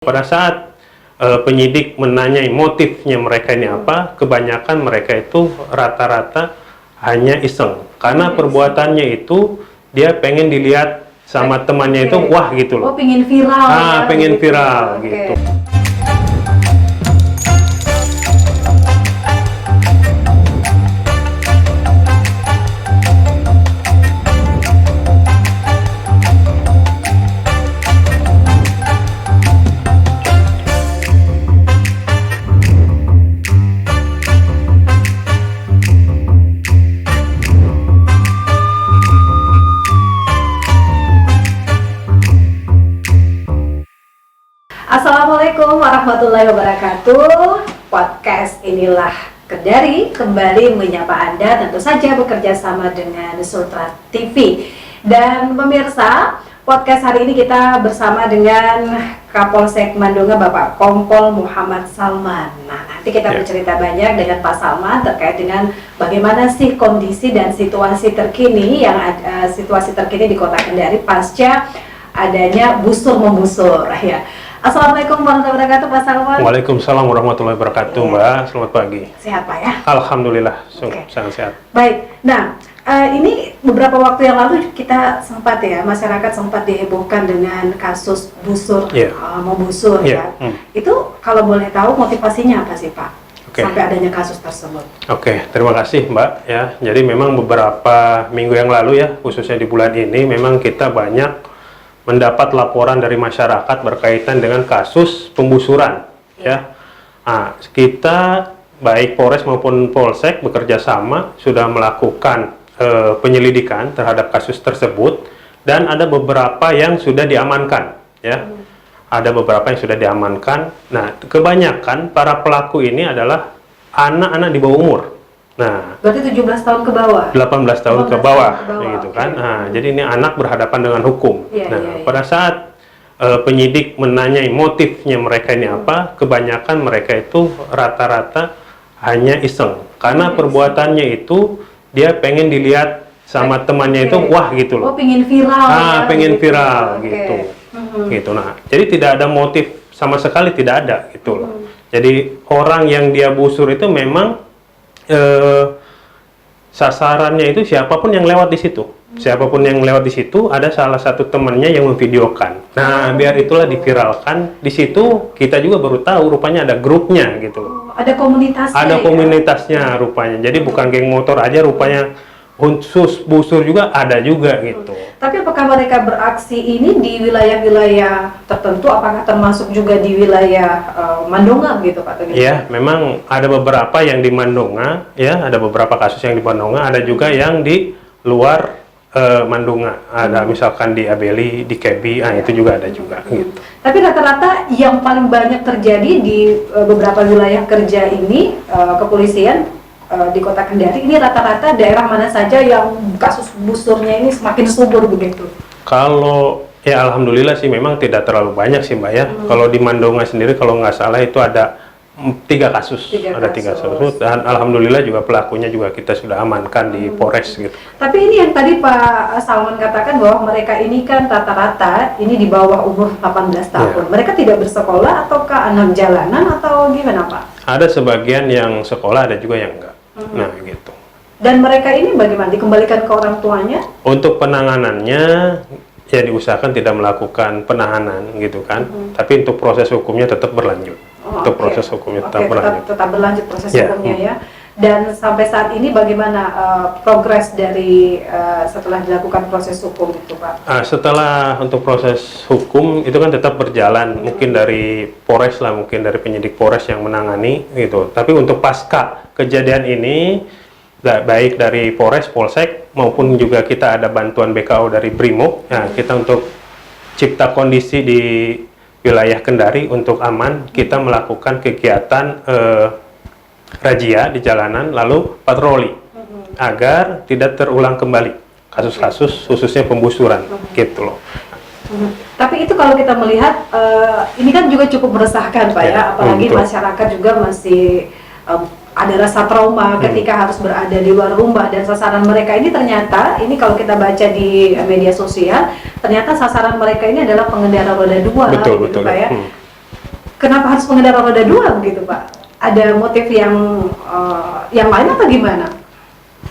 Pada saat penyidik menanyai motifnya mereka ini apa, kebanyakan mereka itu rata-rata hanya iseng. Karena perbuatannya itu dia pengen dilihat sama temannya itu, wah gitu Oh, loh. pengen viral ya? Pengen gitu. viral Oke. gitu. Assalamualaikum warahmatullahi wabarakatuh. Podcast Inilah Kendari kembali menyapa Anda, tentu saja bekerja sama dengan Sultra TV. Dan pemirsa, podcast hari ini kita bersama dengan Kapolsek Mandunga, Bapak Kompol Muhammad Salman. Nah, nanti kita bercerita banyak dengan Pak Salman terkait dengan bagaimana sih kondisi dan situasi terkini situasi terkini di Kota Kendari pasca adanya busur-membusur ya. Assalamualaikum warahmatullahi wabarakatuh, Pak Salman. Waalaikumsalam warahmatullahi wabarakatuh, Mbak. Selamat pagi. Sehat, Pak ya? Alhamdulillah, Oke. sangat sehat. Baik. Nah, ini beberapa waktu yang lalu kita sempat ya, masyarakat sempat dihebohkan dengan kasus busur, membusur ya. Itu kalau boleh tahu motivasinya apa sih, Pak? Sampai adanya kasus tersebut. Oke, terima kasih Mbak ya. Jadi memang beberapa minggu yang lalu ya, khususnya di bulan ini memang kita banyak mendapat laporan dari masyarakat berkaitan dengan kasus pembusuran ya. Kita baik Polres maupun Polsek bekerja sama sudah melakukan penyelidikan terhadap kasus tersebut, dan ada beberapa yang sudah diamankan ya. Ada beberapa yang sudah diamankan. Nah, kebanyakan para pelaku ini adalah anak-anak di bawah umur. Nah, berarti 17 tahun ke bawah? 18 tahun ke bawah, gitu kan. Nah, jadi ini anak berhadapan dengan hukum. Pada saat penyidik menanyai motifnya mereka ini apa, kebanyakan mereka itu rata-rata hanya iseng. Karena perbuatannya itu dia pengen dilihat sama temannya itu, wah gitu loh. Oh, pengen viral ya? Pengen viral gitu. Gitu. Nah, jadi tidak ada motif sama sekali, tidak ada gitu loh. Jadi orang yang dia busur itu memang sasarannya itu siapapun yang lewat di situ. Siapapun yang lewat di situ, ada salah satu temannya yang memvideokan. Nah, biar itulah diviralkan. Di situ kita juga baru tahu rupanya ada grupnya gitu. Ada komunitasnya. Ada komunitasnya rupanya. Jadi bukan geng motor aja, rupanya khusus busur juga ada juga gitu. Tapi apakah mereka beraksi ini di wilayah-wilayah tertentu? Apakah termasuk juga di wilayah Mandunga gitu, Pak? Iya, memang ada beberapa yang di Mandunga, ya, ada beberapa kasus yang di Mandunga, ada juga yang di luar Mandunga. Ada misalkan di Abeli, di Kebi, itu juga ada juga. Gitu. Tapi rata-rata yang paling banyak terjadi di beberapa wilayah kerja ini, kepolisian di Kota Kendari ini rata-rata daerah mana saja yang kasus busurnya ini semakin subur begitu? Kalau ya alhamdulillah sih memang tidak terlalu banyak sih Mbak ya. Kalau di Mandunga sendiri kalau nggak salah itu ada 3 kasus. Ada 3 kasus. Dan alhamdulillah juga pelakunya juga kita sudah amankan di Polres gitu. Tapi ini yang tadi Pak Salman katakan bahwa mereka ini kan rata-rata ini di bawah umur 18 tahun. Mereka tidak bersekolah ataukah anak jalanan atau gimana Pak? Ada sebagian yang sekolah, ada juga yang enggak. Nah gitu. Dan mereka ini bagaimana? Dikembalikan ke orang tuanya? Untuk penanganannya ya diusahakan tidak melakukan penahanan gitu kan. Tapi untuk proses hukumnya tetap berlanjut. Untuk proses hukumnya tetap berlanjut. Tetap berlanjut proses hukumnya ya. Dan sampai saat ini bagaimana progres dari setelah dilakukan proses hukum itu, Pak? Setelah untuk proses hukum itu kan tetap berjalan. Mungkin dari Polres lah, mungkin dari penyidik Polres yang menangani gitu. Tapi untuk pasca kejadian ini, baik dari Polres, Polsek maupun juga kita ada bantuan BKO dari Brimob. Nah, kita untuk cipta kondisi di wilayah Kendari untuk aman, kita melakukan kegiatan razia di jalanan lalu patroli agar tidak terulang kembali kasus-kasus khususnya pembusuran gitu loh. Tapi itu kalau kita melihat ini kan juga cukup meresahkan Pak ya, apalagi masyarakat juga masih ada rasa trauma ketika harus berada di luar rumah, dan sasaran mereka ini ternyata, ini kalau kita baca di media sosial, ternyata sasaran mereka ini adalah pengendara roda 2. Betul, Pak ya. kenapa harus pengendara roda 2 begitu Pak? Ada motif yang lain atau gimana?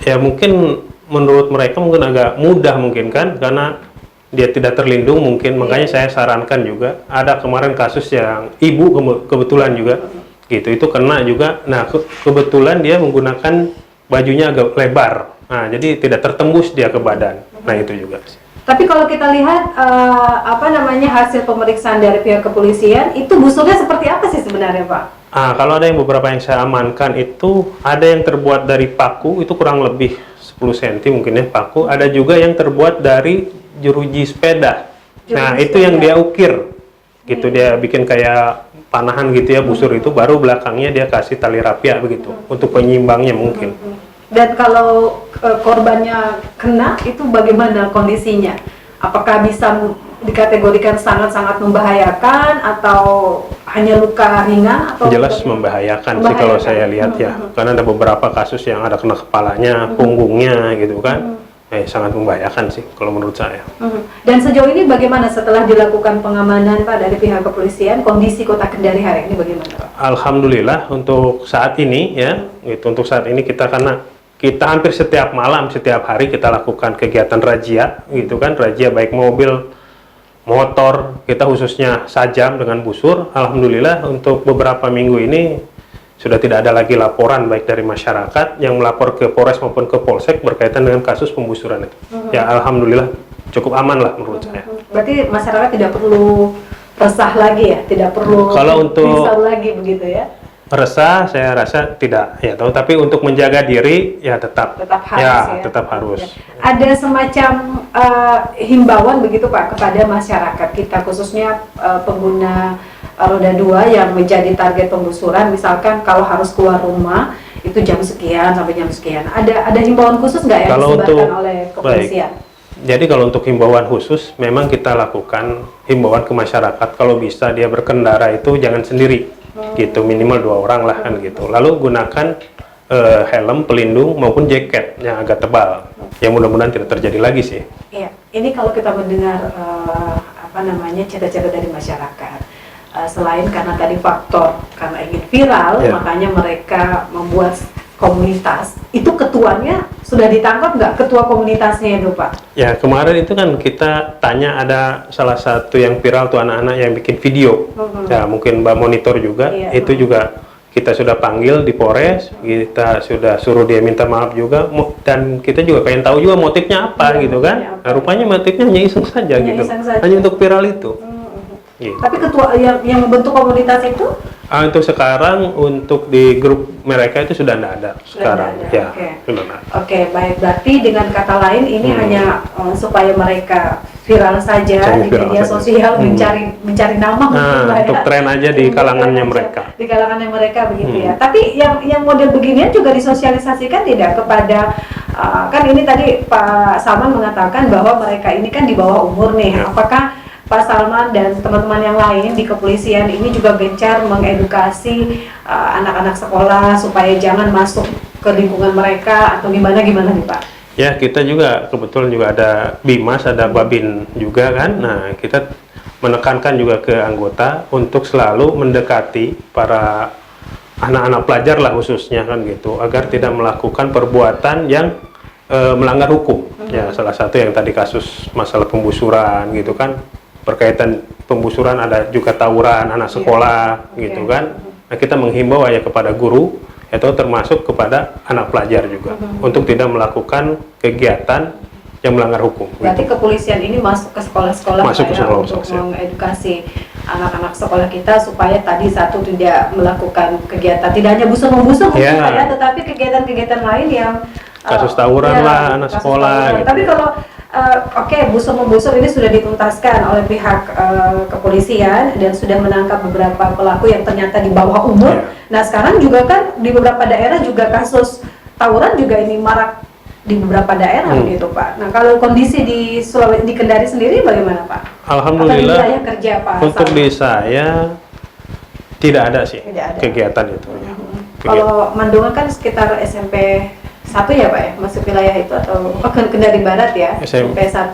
Ya mungkin menurut mereka mungkin agak mudah mungkin kan, karena dia tidak terlindung mungkin, makanya saya sarankan juga. Ada kemarin kasus yang ibu kebetulan juga gitu, itu kena juga. Nah kebetulan dia menggunakan bajunya agak lebar, nah jadi tidak tertembus dia ke badan. Nah itu juga. Tapi kalau kita lihat hasil pemeriksaan dari pihak kepolisian, itu busurnya seperti apa sih sebenarnya Pak? Kalau ada yang beberapa yang saya amankan itu ada yang terbuat dari paku, itu kurang lebih 10 cm mungkin ya paku. Ada juga yang terbuat dari jeruji sepeda. Nah itu yang dia ukir gitu, dia bikin kayak panahan gitu ya busur itu, baru belakangnya dia kasih tali rapia begitu untuk penyimbangnya mungkin. Dan kalau korbannya kena, itu bagaimana kondisinya? Apakah bisa dikategorikan sangat-sangat membahayakan atau hanya luka ringan? Atau jelas membahayakan sih kalau saya lihat ya, karena ada beberapa kasus yang ada kena kepalanya, punggungnya gitu kan. Sangat membahayakan sih kalau menurut saya. Dan sejauh ini bagaimana setelah dilakukan pengamanan Pak dari pihak kepolisian, kondisi Kota Kendari hari ini bagaimana Pak? Alhamdulillah untuk saat ini ya, untuk saat ini kita hampir setiap malam, setiap hari kita lakukan kegiatan razia gitu kan, razia baik mobil, motor, kita khususnya sajam dengan busur. Alhamdulillah untuk beberapa minggu ini sudah tidak ada lagi laporan baik dari masyarakat yang melapor ke Polres maupun ke Polsek berkaitan dengan kasus pembusuran itu. Ya alhamdulillah cukup aman lah menurut saya. Berarti masyarakat tidak perlu resah lagi ya, tidak perlu risau lagi begitu ya? Resah saya rasa tidak ya, tapi untuk menjaga diri ya tetap harus ya, tetap harus. Ada semacam himbauan begitu Pak kepada masyarakat kita, khususnya pengguna roda 2 yang menjadi target penggusuran, misalkan kalau harus keluar rumah itu jam sekian sampai jam sekian. Ada himbauan khusus nggak yang disebarkan oleh kepolisian? Jadi kalau untuk himbauan khusus memang kita lakukan himbauan ke masyarakat, kalau bisa dia berkendara itu jangan sendiri. Gitu, minimal 2 orang lah kan gitu. Lalu gunakan helm pelindung maupun jaket yang agak tebal. Yang mudah-mudahan tidak terjadi lagi sih. Iya, ini kalau kita mendengar cerita-cerita dari masyarakat, selain karena tadi faktor karena ingin viral, makanya mereka membuat komunitas. Itu ketuanya sudah ditangkap nggak, ketua komunitasnya itu Pak? Ya kemarin itu kan kita tanya, ada salah satu yang viral tuh anak-anak yang bikin video. Ya mungkin Mbak monitor juga, itu juga kita sudah panggil di Polres, kita sudah suruh dia minta maaf juga, dan kita juga pengen tahu juga motifnya apa gitu kan. Nah, rupanya motifnya hanya iseng saja gitu, hanya untuk viral itu. Gitu. Tapi ketua yang membentuk komunitas itu? Untuk sekarang, untuk di grup mereka itu sudah tidak ada sekarang. Ya, Oke, baik. Berarti dengan kata lain ini hanya supaya mereka viral saja di media sosial, mencari nama untuk tren aja di kalangannya mereka. Di kalangannya mereka begitu ya. Tapi yang model beginian juga disosialisasikan tidak kepada kan ini tadi Pak Salman mengatakan bahwa mereka ini kan di bawah umur nih. Apakah Pak Salman dan teman-teman yang lain di kepolisian ini juga gencar mengedukasi anak-anak sekolah supaya jangan masuk ke lingkungan mereka atau gimana nih Pak? Ya, kita juga kebetulan juga ada Bimas, ada Babin juga kan. Nah, kita menekankan juga ke anggota untuk selalu mendekati para anak-anak pelajar lah khususnya kan gitu, agar tidak melakukan perbuatan yang melanggar hukum. Ya, salah satu yang tadi kasus masalah pembusuran gitu kan. Berkaitan pembusuran ada juga tawuran anak sekolah gitu kan. Nah, kita menghimbau ya kepada guru atau termasuk kepada anak pelajar juga untuk tidak melakukan kegiatan yang melanggar hukum. Berarti kepolisian ini masuk ke sekolah-sekolah untuk ya. mengedukasi anak-anak sekolah kita supaya tadi satu tidak melakukan kegiatan, tidak hanya busur-membusur tetapi kegiatan-kegiatan lain yang kasus tawuran lah anak sekolah. Gitu. Tapi kalau busur-membusur ini sudah dituntaskan oleh pihak kepolisian dan sudah menangkap beberapa pelaku yang ternyata di bawah umur. Nah sekarang juga kan di beberapa daerah juga kasus tawuran juga ini marak di beberapa daerah gitu Pak. Nah kalau kondisi di Kendari sendiri bagaimana Pak? Alhamdulillah kerja, Pak, untuk di saya tidak ada sih kegiatan itu. Kalau Mandungan kan sekitar SMP 1 ya Pak ya, masuk wilayah itu atau Kendari Barat ya, SMP 1.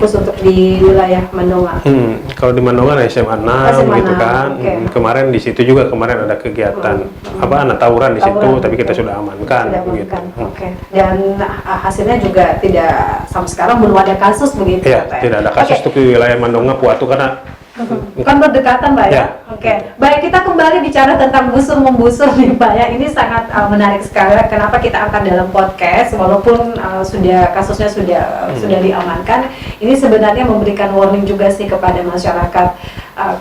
khusus untuk di wilayah Mandonga? Kalau di Mandonga ada SMA 6 SMA gitu 6, kan. oke. Kemarin di situ juga kemarin ada kegiatan anak tawuran di situ, Tawuran, tapi kita oke. sudah amankan Sudah gitu. amankan, oke. Dan hasilnya juga tidak, sampai sekarang belum ada kasus begitu Iya, Pak? tidak ada kasus Oke. tuh di wilayah Mandonga Puatu karena Kan berdekatan Pak ya? Ya. Oke, baik, kita kembali bicara tentang busur-membusur nih Pak ya. Ini sangat menarik sekali. Kenapa kita angkat dalam podcast walaupun kasusnya sudah diamankan. Ini sebenarnya memberikan warning juga sih kepada masyarakat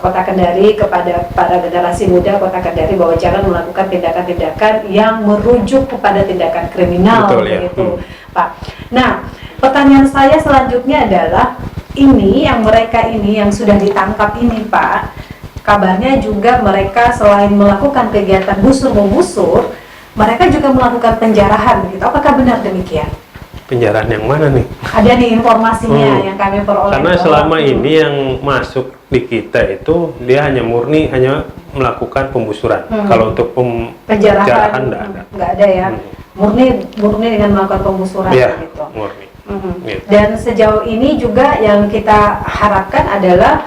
Kota Kendari, kepada para generasi muda Kota Kendari bahwa jangan melakukan tindakan-tindakan yang merujuk kepada tindakan kriminal. Betul, ya. Begitu, Pak. Nah, pertanyaan saya selanjutnya adalah ini yang sudah ditangkap ini Pak, kabarnya juga mereka selain melakukan kegiatan busur-membusur, mereka juga melakukan penjarahan begitu. Apakah benar demikian? penjarahan yang mana nih? Ada nih informasinya yang kami peroleh. Karena bahwa- selama ini yang masuk di kita itu dia hanya melakukan pembusuran. Kalau untuk penjarahan enggak ada. nggak ada ya. Murni dengan melakukan pembusuran Iya, gitu. murni. Gitu. Dan sejauh ini juga yang kita harapkan adalah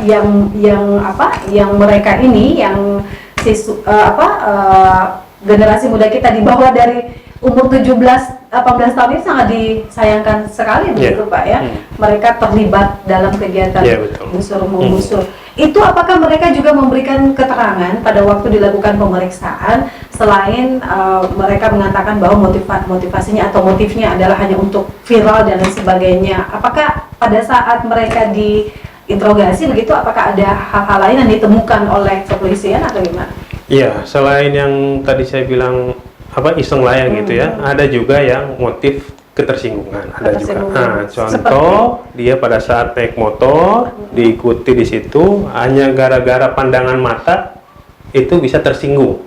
yang mereka ini yang generasi muda kita di bawah dari umur 18 tahun ini sangat disayangkan sekali begitu Pak ya. Mereka terlibat dalam kegiatan busur-membusur. Itu apakah mereka juga memberikan keterangan pada waktu dilakukan pemeriksaan selain mereka mengatakan bahwa motivasinya atau motifnya adalah hanya untuk viral dan lain sebagainya. Apakah pada saat mereka diinterogasi begitu apakah ada hal-hal lain yang ditemukan oleh kepolisian atau gimana? Iya, selain yang tadi saya bilang iseng layang gitu ya, ada juga yang motif ketersinggungan, ada juga. Nah, contoh dia pada saat naik motor diikuti di situ hanya gara-gara pandangan mata itu bisa tersinggung,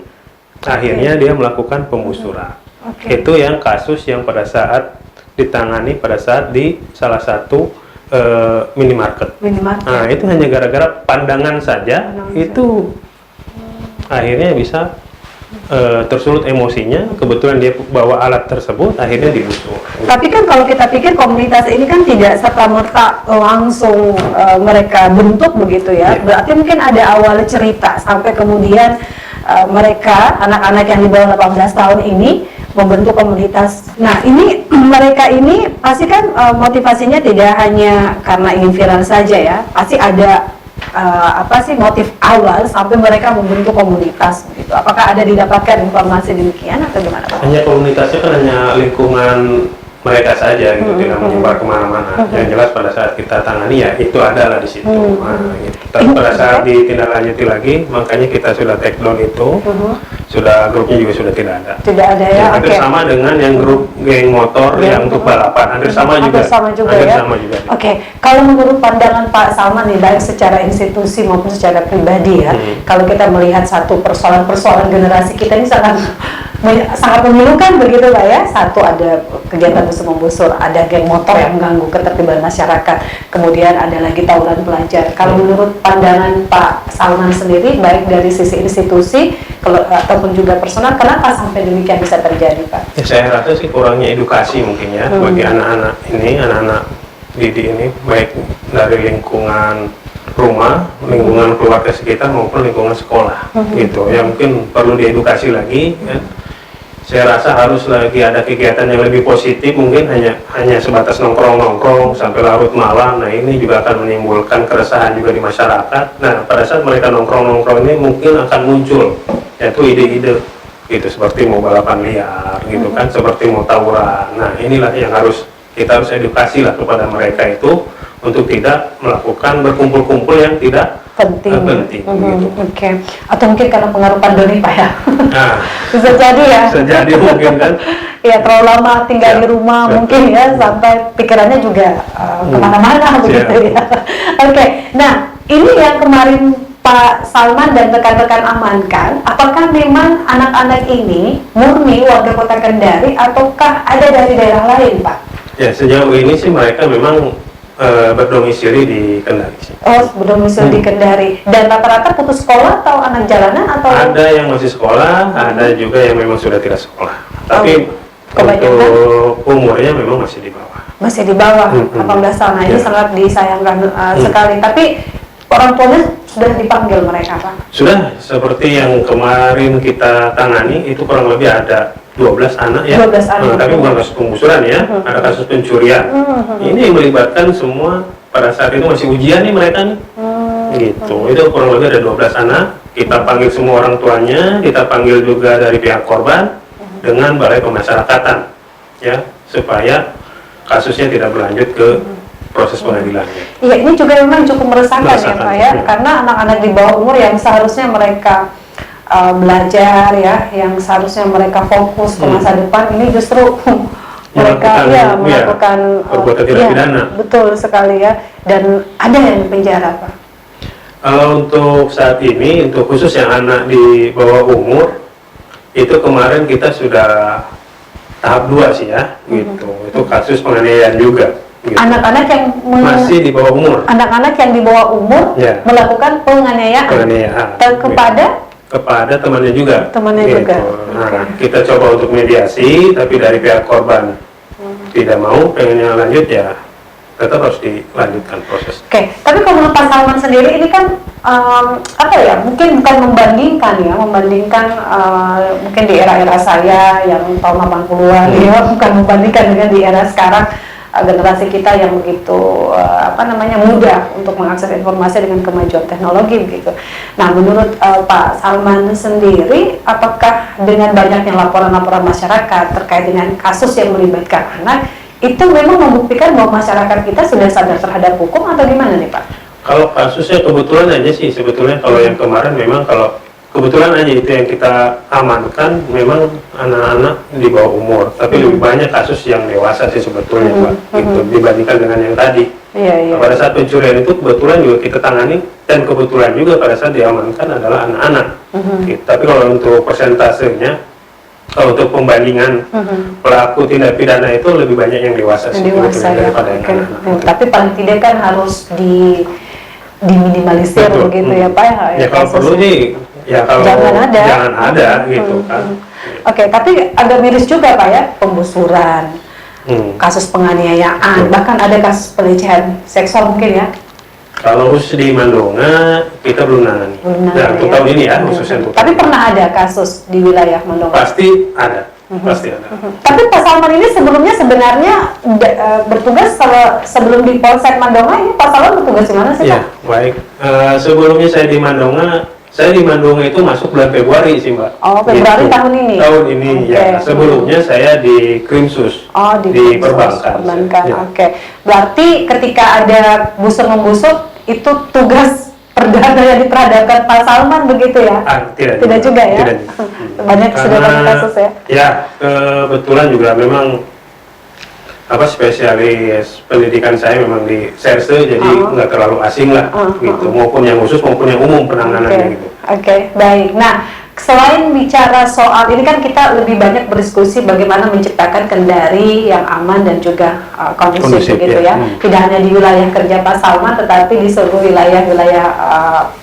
akhirnya dia melakukan pembusuran. Itu yang kasus yang pada saat ditangani pada saat di salah satu minimarket. Nah, itu hanya gara-gara pandangan saja itu akhirnya bisa tersulut emosinya, kebetulan dia bawa alat tersebut, akhirnya digusur. Tapi kan kalau kita pikir komunitas ini kan tidak serta-merta langsung mereka bentuk begitu ya. Berarti mungkin ada awal cerita sampai kemudian mereka, anak-anak yang di bawah 18 tahun ini membentuk komunitas. Nah, ini mereka ini pasti kan motivasinya tidak hanya karena ingin viral saja ya. Pasti ada motif awal sampai mereka membentuk komunitas gitu. Apakah ada didapatkan informasi demikian atau gimana Pak? Hanya komunitasnya kan hanya lingkungan mereka saja gitu, tidak menyebar kemana-mana. Yang jelas pada saat kita tangani ya itu adalah di situ. Gitu. Tapi pada saat ditindaklanjuti lagi, makanya kita sudah take down itu, sudah grupnya juga sudah tidak ada. Tidak ada ya. Hampir sama dengan yang grup geng motor yang untuk balapan, hampir sama juga. Oke, kalau menurut pandangan Pak Salman nih, baik secara institusi maupun secara pribadi ya, kalau kita melihat satu persoalan generasi kita ini sangat memilukan begitu Pak ya. Satu, ada kegiatan busur-membusur, ada geng motor yang mengganggu ketertiban masyarakat, kemudian ada lagi tawuran pelajar. Kalau menurut pandangan Pak Salman sendiri, baik dari sisi institusi ataupun juga personal, kenapa sampai demikian bisa terjadi Pak? Ya, saya rasa sih kurangnya edukasi mungkin ya bagi anak-anak didik ini, baik dari lingkungan rumah, lingkungan keluarga sekitar maupun lingkungan sekolah gitu. Ya mungkin perlu diedukasi lagi ya. Saya rasa harus lagi ada kegiatan yang lebih positif, mungkin hanya sebatas nongkrong-nongkrong sampai larut malam. Nah, ini juga akan menimbulkan keresahan juga di masyarakat. Nah, pada saat mereka nongkrong-nongkrong ini mungkin akan muncul yaitu ide-ide gitu, seperti mau balapan liar gitu kan, seperti mau tawuran. Nah, inilah yang kita harus edukasi lah kepada mereka itu untuk tidak melakukan berkumpul-kumpul yang tidak penting gitu. Oke. Atau mungkin karena pengaruh pandemi Pak ya. Nah, bisa jadi ya. bisa jadi mungkin kan. Ya, terlalu lama tinggal di rumah mungkin ya, sampai pikirannya juga kemana-mana begitu ya. Oke. Nah, ini yang kemarin Pak Salman dan rekan-rekan amankan, apakah memang anak-anak ini murni warga Kota Kendari ataukah ada dari daerah lain Pak? Ya, sejauh ini sih mereka memang berdomisili di Kendari sih. Oh, berdomisili di Kendari. Dan rata-rata putus sekolah atau anak jalanan atau? Ada yang masih sekolah, ada juga yang memang sudah tidak sekolah. Tapi Kebanyakan Untuk umurnya memang masih di bawah. masih di bawah 18 tahun. Nah, ini Ya. sangat disayangkan sekali. Tapi orang tuanya sudah dipanggil mereka, Pak? Sudah, seperti yang kemarin kita tangani, itu kurang lebih ada 12 anak ya. 12 anak. Tapi bukan kasus penggusuran ya, ada kasus pencurian. Ini yang melibatkan semua, pada saat itu masih ujian nih mereka nih. Gitu, itu kurang lebih ada 12 anak. Kita panggil semua orang tuanya, kita panggil juga dari pihak korban dengan balai pemasyarakatan, ya, supaya kasusnya tidak berlanjut ke proses pengadilannya. Iya, ini juga memang cukup meresahkan ya Meresahkan, Pak ya, ya. karena anak-anak di bawah umur yang seharusnya mereka belajar ya, yang seharusnya mereka fokus ke masa depan, ini justru mereka melakukan perbuatan tidak pidana. Betul sekali ya, dan ada yang penjara Pak. Untuk saat ini, untuk khusus yang anak di bawah umur, itu kemarin kita sudah tahap 2 sih ya, gitu. Itu kasus penganiayaan juga. Gitu. Anak-anak yang Masih di bawah umur. anak-anak yang di bawah umur Ya. melakukan penganiayaan kepada temannya juga. Temannya Gitu. juga. Nah, kita coba untuk mediasi, tapi dari pihak korban tidak mau, pengennya lanjut ya, tetap harus dilanjutkan proses. Oke, tapi kalau menurut Pak Salman sendiri ini kan apa ya? Mungkin bukan membandingkan ya, mungkin di era-era saya yang tahun 80-an ya, bukan membandingkan dengan di era sekarang generasi kita yang begitu mudah untuk mengakses informasi dengan kemajuan teknologi begitu. Nah, menurut Pak Salman sendiri, apakah dengan banyaknya laporan-laporan masyarakat terkait dengan kasus yang melibatkan anak itu memang membuktikan bahwa masyarakat kita sudah sadar terhadap hukum atau gimana nih Pak? Kalau kasusnya kebetulan aja sih, sebetulnya kalau yang kemarin memang kalau kebetulan aja itu yang kita amankan memang anak-anak di bawah umur, tapi lebih banyak kasus yang dewasa sih sebetulnya Pak, gitu, dibandingkan dengan yang tadi. Iya. Pada saat pencurian itu kebetulan juga kita tangani, dan kebetulan juga pada saat diamankan adalah anak-anak. Gitu. Tapi kalau untuk persentasenya, kalau untuk pembandingan pelaku tindak pidana itu lebih banyak yang dewasa sih daripada yang anak-anak. Tapi paling tidak kan harus diminimalisir begitu ya Pak ya kalau perlu sih ya, kalau jangan ada gitu kan. Oke, tapi agak miris juga Pak ya, penggusuran, kasus penganiayaan, bahkan ada kasus pelecehan seksual mungkin ya. Kalau khusus di Mandonga kita belum nangani. Nah, untuk tahun ini ya khususnya untuk. Tapi pernah ada kasus di wilayah Mandonga? Pasti ada, pasti ada. Tapi Pak Salman ini sebelumnya sebenarnya bertugas sebelum di Polsek Mandonga, ini Pak Salman bertugas di mana sih Pak? Iya, baik. Sebelumnya saya di Mandonga itu masuk bulan Februari sih Mbak. Oh, Februari gitu. tahun ini? Tahun ini ya. Sebelumnya saya di Krimsus. Oh, di perbankan. Ya. Oke. Berarti ketika ada busur-membusur itu tugas perdana yang diperhadapkan Pak Salman begitu ya? Tidak juga ya? Tidak. Banyak sudah banyak kasus ya? Ya, kebetulan juga memang spesialis pendidikan saya memang di Serse, jadi nggak terlalu asing lah gitu, maupun yang khusus maupun yang umum penanganannya gitu. Oke, baik. Nah, selain bicara soal ini kan kita lebih banyak berdiskusi bagaimana menciptakan Kendari yang aman dan juga kondusif begitu ya. Tidak hanya di wilayah kerja Pak Salman, tetapi di seluruh wilayah-wilayah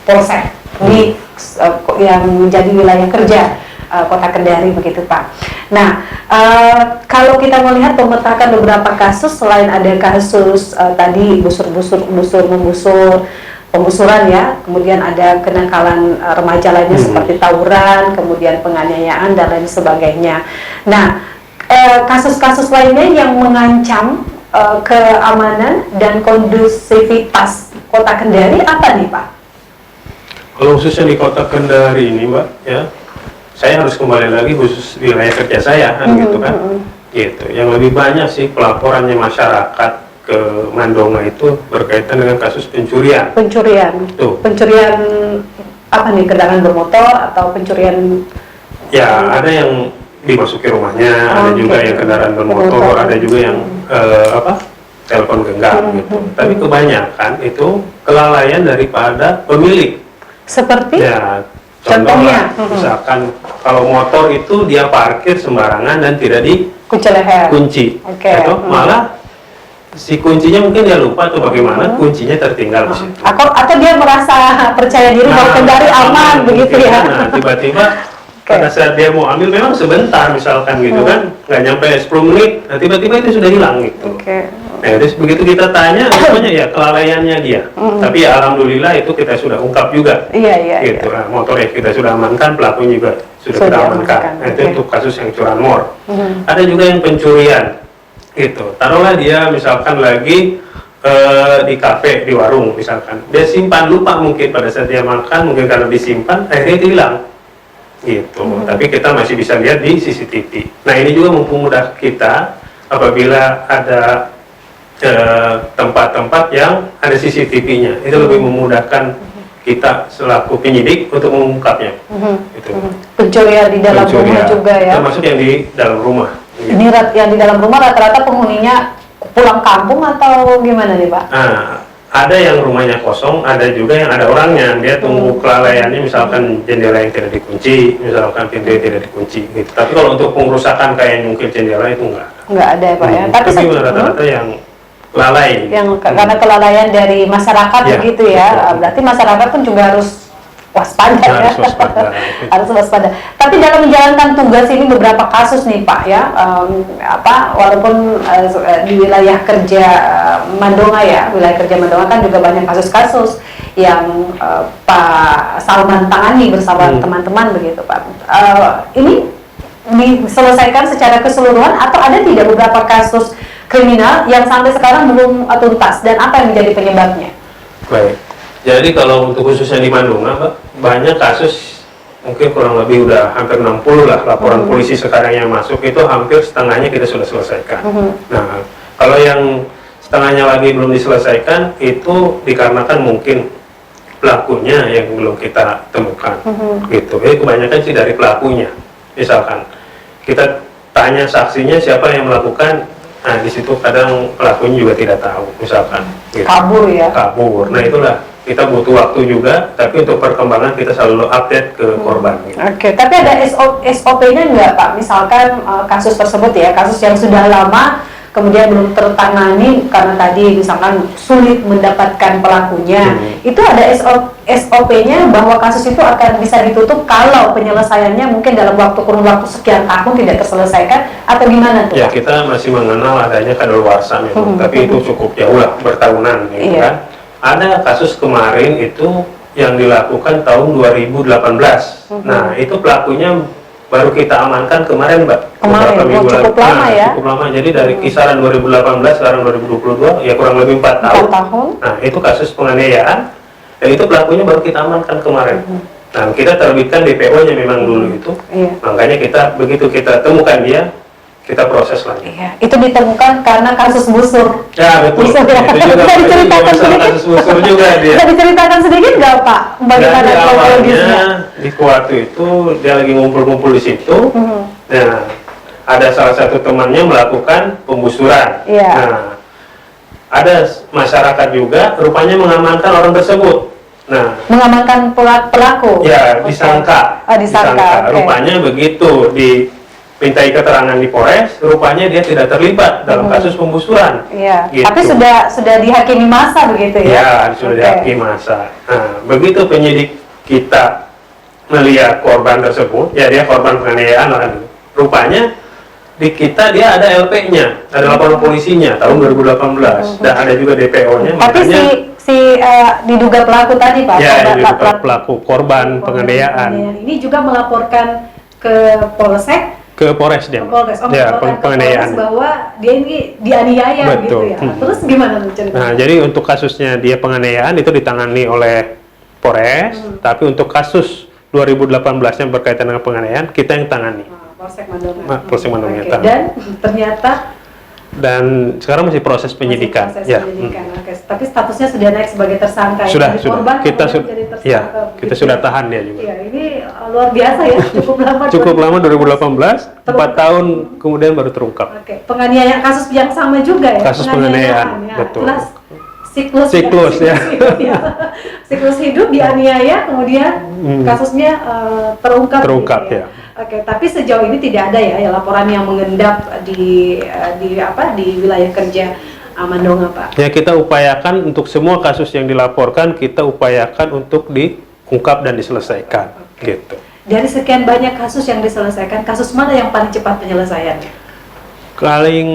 Polsek yang menjadi wilayah kerja Kota Kendari begitu Pak. Nah, kalau kita melihat memetakan beberapa kasus, selain ada kasus tadi pembusuran ya, kemudian ada kenakalan remaja lainnya seperti tawuran, kemudian penganiayaan dan lain sebagainya. Nah, kasus-kasus lainnya yang mengancam keamanan dan kondusivitas Kota Kendari apa nih Pak? Kalau khususnya di Kota Kendari ini Mbak ya, saya harus kembali lagi khusus wilayah kerja saya kan gitu kan. Gitu. Yang lebih banyak sih pelaporannya masyarakat ke Mandonga itu berkaitan dengan kasus pencurian. Tuh. Pencurian apa nih, kendaraan bermotor atau pencurian? Ya, ada yang dimasuki rumahnya, ada juga yang kendaraan bermotor, ada juga yang telepon genggam gitu. Tapi kebanyakan itu kelalaian daripada pemilik. Seperti? Ya, contohnya, misalkan kalau motor itu dia parkir sembarangan dan tidak kunci leher. Atau malah si kuncinya mungkin dia lupa atau bagaimana, kuncinya tertinggal di situ. Atau dia merasa percaya diri bahwa Kendari aman begitu ya. Nah, tiba-tiba pada saat dia mau ambil memang sebentar misalkan gitu kan, nggak nyampe 10 menit, nah tiba-tiba itu sudah hilang gitu. Nah, terus begitu kita tanya, rupanya ya kelalaiannya dia. Tapi ya alhamdulillah itu kita sudah ungkap juga. Gitu. Nah, motor yang kita sudah amankan, pelakunya juga sudah kita amankan. Nah, itu untuk kasus yang curanmor. Ada juga yang pencurian. Gitu. Taruhlah dia misalkan lagi di kafe, di warung misalkan. Dia simpan, lupa mungkin pada saat dia makan, mungkin karena disimpan, akhirnya itu hilang. Gitu. Tapi kita masih bisa lihat di CCTV. Nah, ini juga mempermudah kita apabila ada tempat-tempat yang ada CCTV-nya. Itu lebih memudahkan kita selaku penyidik untuk mengungkapnya. Gitu. Pencurian di dalam rumah juga ya. Termasuk yang di dalam rumah. Gitu. Ini yang di dalam rumah rata-rata penghuninya pulang kampung atau gimana nih Pak? Nah, ada yang rumahnya kosong, ada juga yang ada orangnya. Dia tunggu kelalaiannya, misalkan jendela yang tidak dikunci, misalkan pintu yang tidak dikunci. Gitu. Tapi kalau untuk pengrusakan kayak nyungkil jendela itu enggak. Enggak ada ya Pak ya. Tapi rata-rata yang lalai. Yang karena kelalaian dari masyarakat begitu ya. Betul. Berarti masyarakat pun juga harus waspada ya. Harus waspada. Tapi dalam menjalankan tugas ini beberapa kasus nih Pak ya, walaupun di wilayah kerja Mandonga ya, wilayah kerja Mandonga kan juga banyak kasus-kasus yang Pak Salman tangani bersama teman-teman begitu Pak. Ini diselesaikan secara keseluruhan atau ada tidak beberapa kasus kriminal yang sampai sekarang belum tuntas dan apa yang menjadi penyebabnya? Baik. Jadi kalau untuk khususnya di Mandunga, Mbak, banyak kasus, mungkin kurang lebih udah hampir 60 lah laporan polisi sekarang yang masuk, itu hampir setengahnya kita sudah selesaikan. Nah, kalau yang setengahnya lagi belum diselesaikan, itu dikarenakan mungkin pelakunya yang belum kita temukan. Gitu. Jadi kebanyakan sih dari pelakunya. Misalkan, kita tanya saksinya siapa yang melakukan, nah di situ kadang pelakunya juga tidak tahu, misalkan. Gitu. Kabur ya? Kabur. Nah itulah. Kita butuh waktu juga, tapi untuk perkembangan kita selalu update ke korban. Gitu. Oke, tapi ada SOP-nya nggak Pak? Misalkan kasus tersebut ya, kasus yang sudah lama, kemudian belum tertangani karena tadi misalkan sulit mendapatkan pelakunya, itu ada SOP-nya bahwa kasus itu akan bisa ditutup kalau penyelesaiannya mungkin dalam kurun waktu sekian tahun tidak terselesaikan, atau gimana tuh? Ya, kita masih mengenal adanya kadaluarsa memang, tapi itu cukup jauh lah, bertahunan, gitu kan. Ada kasus kemarin itu yang dilakukan tahun 2018. Nah, itu pelakunya baru kita amankan kemarin, Mbak. Kemarin, cukup lama ya? Cukup lama, jadi dari kisaran 2018, sekarang 2022, ya kurang lebih 4 tahun. Nah, itu kasus penganiayaan, dan itu pelakunya baru kita amankan kemarin. Nah, kita terbitkan DPO-nya memang dulu itu. Makanya kita, begitu kita temukan dia, kita proses lagi. Iya, itu ditemukan karena kasus busur. Ya, betul. Busur, ya. Itu juga diceritakan sedikit. kasus busur juga dia. Bisa diceritakan sedikit nggak Pak? Bagaimana kronologisnya? Di waktu itu dia lagi ngumpul-ngumpul di situ. Nah, ada salah satu temannya melakukan pembusuran. Nah, ada masyarakat juga rupanya mengamankan orang tersebut. Nah, mengamankan pelaku. Ya, disangka. Disangka. Rupanya begitu dimintai keterangan di Polres, rupanya dia tidak terlibat dalam kasus pembusuran. Gitu. Tapi sudah dihakimi massa begitu ya? Ya, sudah dihakimi massa. Nah, begitu penyidik kita melihat korban tersebut, ya dia korban penganiayaan lah. Rupanya di kita dia ada LP-nya, ada laporan polisinya tahun 2018 dan ada juga DPO-nya. Tapi diduga pelaku tadi Pak? Ya, diduga pelaku korban penganiayaan. Ini juga melaporkan ke Polsek. Ke Polres dia. Polres. Penganiayaan bahwa dia ini dianiaya gitu ya. Terus gimana ceritanya? Nah, jadi untuk kasusnya dia penganiayaan itu ditangani oleh Polres, tapi untuk kasus 2018 yang berkaitan dengan penganiayaan kita yang tangani. Polsek Mandonga. Polsek Mandonga. Dan ternyata sekarang masih proses penyidikan. Tapi statusnya sudah naik sebagai tersangka. Sudah. Korban, kita sudah tahan dia juga. Ya, ini luar biasa ya, cukup lama. Cukup lama 2018, 4 tahun kemudian baru terungkap. Penganiayaan kasus yang sama juga ya. Kasus penganiayaan, betul. Siklus ya. Siklus hidup dianiaya, kemudian kasusnya terungkap. Terungkap ya. Tapi sejauh ini tidak ada ya laporan yang mengendap di wilayah kerja Mandonga, Pak. Ya, kita upayakan untuk semua kasus yang dilaporkan, kita upayakan untuk diungkap dan diselesaikan, gitu. Dari sekian banyak kasus yang diselesaikan, kasus mana yang paling cepat penyelesaiannya? Paling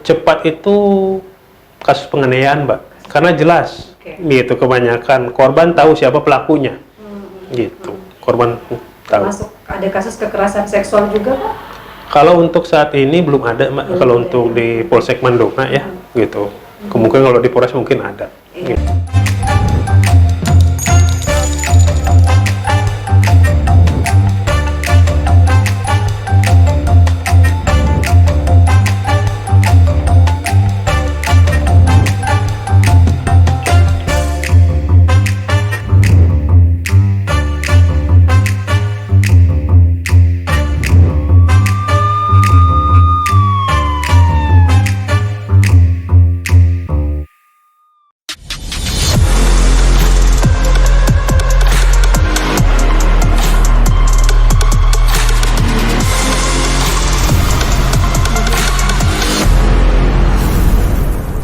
cepat itu kasus penganiayaan, Mbak. Karena jelas, gitu, kebanyakan korban tahu siapa pelakunya. Gitu, korban tahu. Termasuk ada kasus kekerasan seksual juga, Pak? Kalau untuk saat ini belum ada, Mbak. Kalau untuk di Polsek Mandonga ya, gitu. Kemungkinan kalau di Polres mungkin ada. Iya.